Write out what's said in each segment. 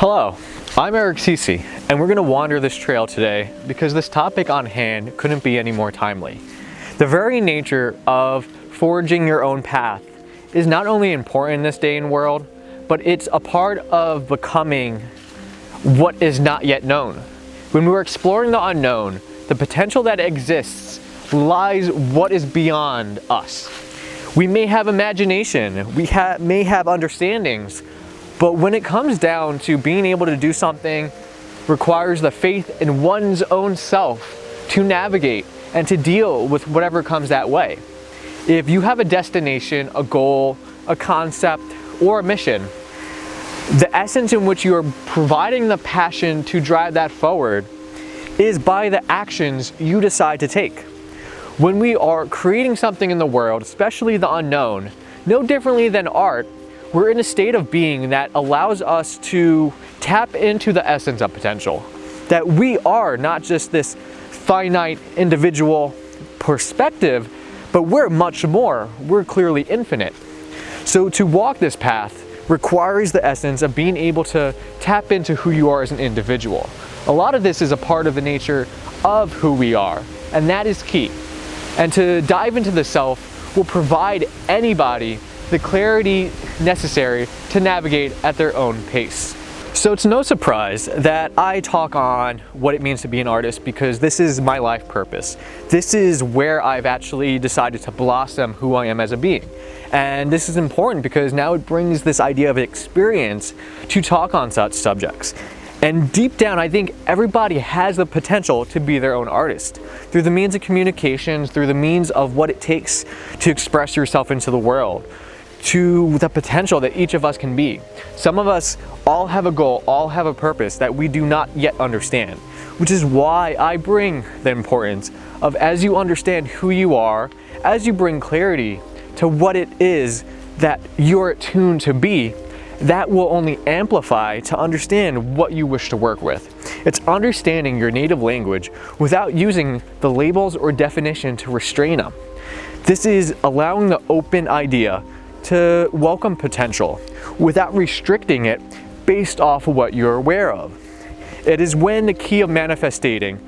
Hello, I'm Tecce, and we're going to wander this trail today because this topic on hand couldn't be any more timely. The very nature of forging your own path is not only important in this day and world, but it's a part of becoming what is not yet known. When we're exploring the unknown, the potential that exists lies what is beyond us. We may have imagination, we may have understandings, but when it comes down to being able to do something, requires the faith in one's own self to navigate and to deal with whatever comes that way. If you have a destination, a goal, a concept, or a mission, the essence in which you are providing the passion to drive that forward is by the actions you decide to take. When we are creating something in the world, especially the unknown, no differently than art, we're in a state of being that allows us to tap into the essence of potential. That we are not just this finite individual perspective, but we're much more. We're clearly infinite. So to walk this path requires the essence of being able to tap into who you are as an individual. A lot of this is a part of the nature of who we are, and that is key. And to dive into the self will provide anybody the clarity necessary to navigate at their own pace. So it's no surprise that I talk on what it means to be an artist because this is my life purpose. This is where I've actually decided to blossom who I am as a being. And this is important because now it brings this idea of experience to talk on such subjects. And deep down, I think everybody has the potential to be their own artist through the means of communications, through the means of what it takes to express yourself into the world, to the potential that each of us can be. Some of us all have a goal, all have a purpose that we do not yet understand, which is why I bring the importance of, as you understand who you are, as you bring clarity to what it is that you're attuned to be, that will only amplify to understand what you wish to work with. It's understanding your native language without using the labels or definition to restrain them. This is allowing the open idea to welcome potential without restricting it based off of what you're aware of. It is when the key of manifesting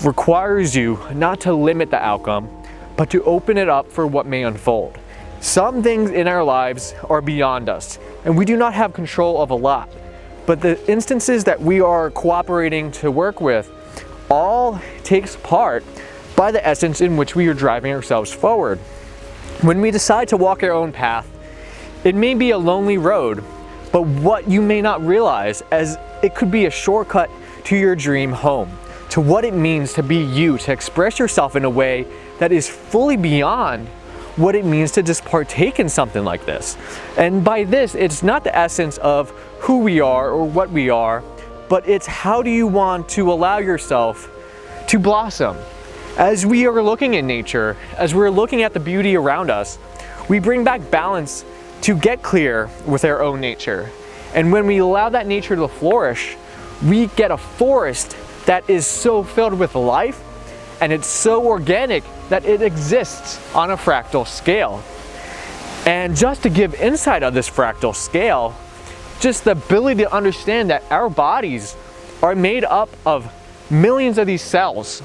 requires you not to limit the outcome, but to open it up for what may unfold. Some things in our lives are beyond us, and we do not have control of a lot. But the instances that we are cooperating to work with all takes part by the essence in which we are driving ourselves forward. When we decide to walk our own path, it may be a lonely road, but what you may not realize as it could be a shortcut to your dream home, to what it means to be you, to express yourself in a way that is fully beyond what it means to just partake in something like this. And by this, it's not the essence of who we are or what we are, but it's how do you want to allow yourself to blossom. As we are looking in nature, as we're looking at the beauty around us, we bring back balance to get clear with our own nature. And when we allow that nature to flourish, we get a forest that is so filled with life, and it's so organic that it exists on a fractal scale. And just to give insight of this fractal scale, just the ability to understand that our bodies are made up of millions of these cells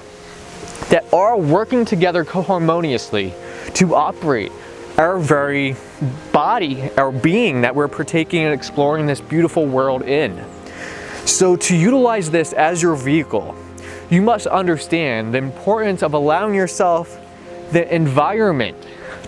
that are working together coharmoniously to operate our very body, our being that we're partaking and exploring this beautiful world in. So to utilize this as your vehicle, you must understand the importance of allowing yourself the environment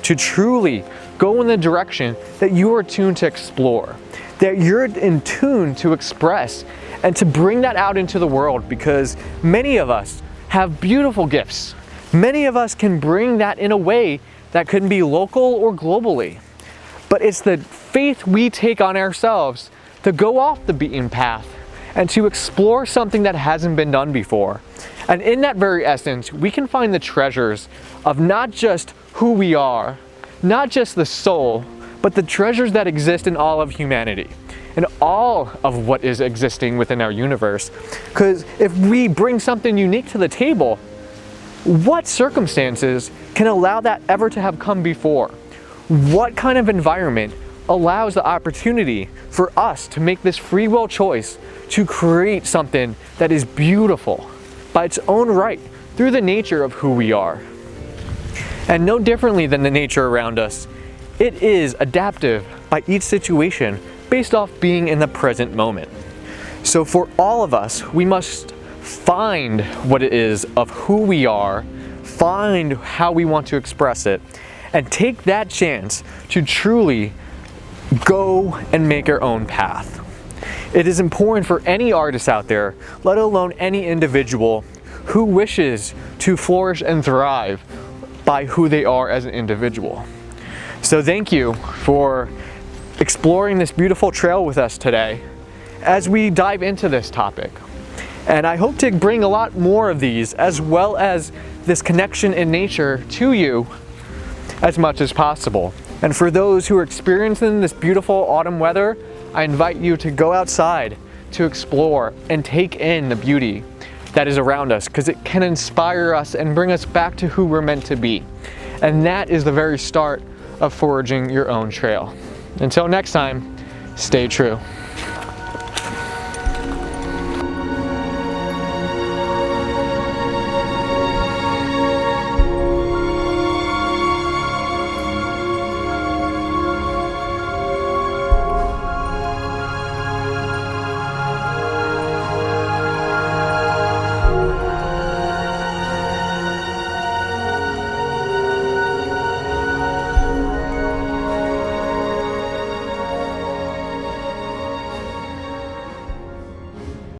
to truly go in the direction that you are tuned to explore, that you're in tune to express and to bring that out into the world, because many of us have beautiful gifts. Many of us can bring that in a way that could be local or globally. But it's the faith we take on ourselves to go off the beaten path and to explore something that hasn't been done before. And in that very essence, we can find the treasures of not just who we are, not just the soul, but the treasures that exist in all of humanity and all of what is existing within our universe. Because if we bring something unique to the table, what circumstances can allow that ever to have come before? What kind of environment allows the opportunity for us to make this free will choice to create something that is beautiful by its own right through the nature of who we are. And no differently than the nature around us, it is adaptive by each situation based off being in the present moment. So for all of us, we must find what it is of who we are, find how we want to express it, and take that chance to truly go and make our own path. It is important for any artist out there, let alone any individual who wishes to flourish and thrive by who they are as an individual. So thank you for exploring this beautiful trail with us today as we dive into this topic. And I hope to bring a lot more of these, as well as this connection in nature, to you as much as possible. And for those who are experiencing this beautiful autumn weather, I invite you to go outside to explore and take in the beauty that is around us, because it can inspire us and bring us back to who we're meant to be. And that is the very start of forging your own trail. Until next time, stay true.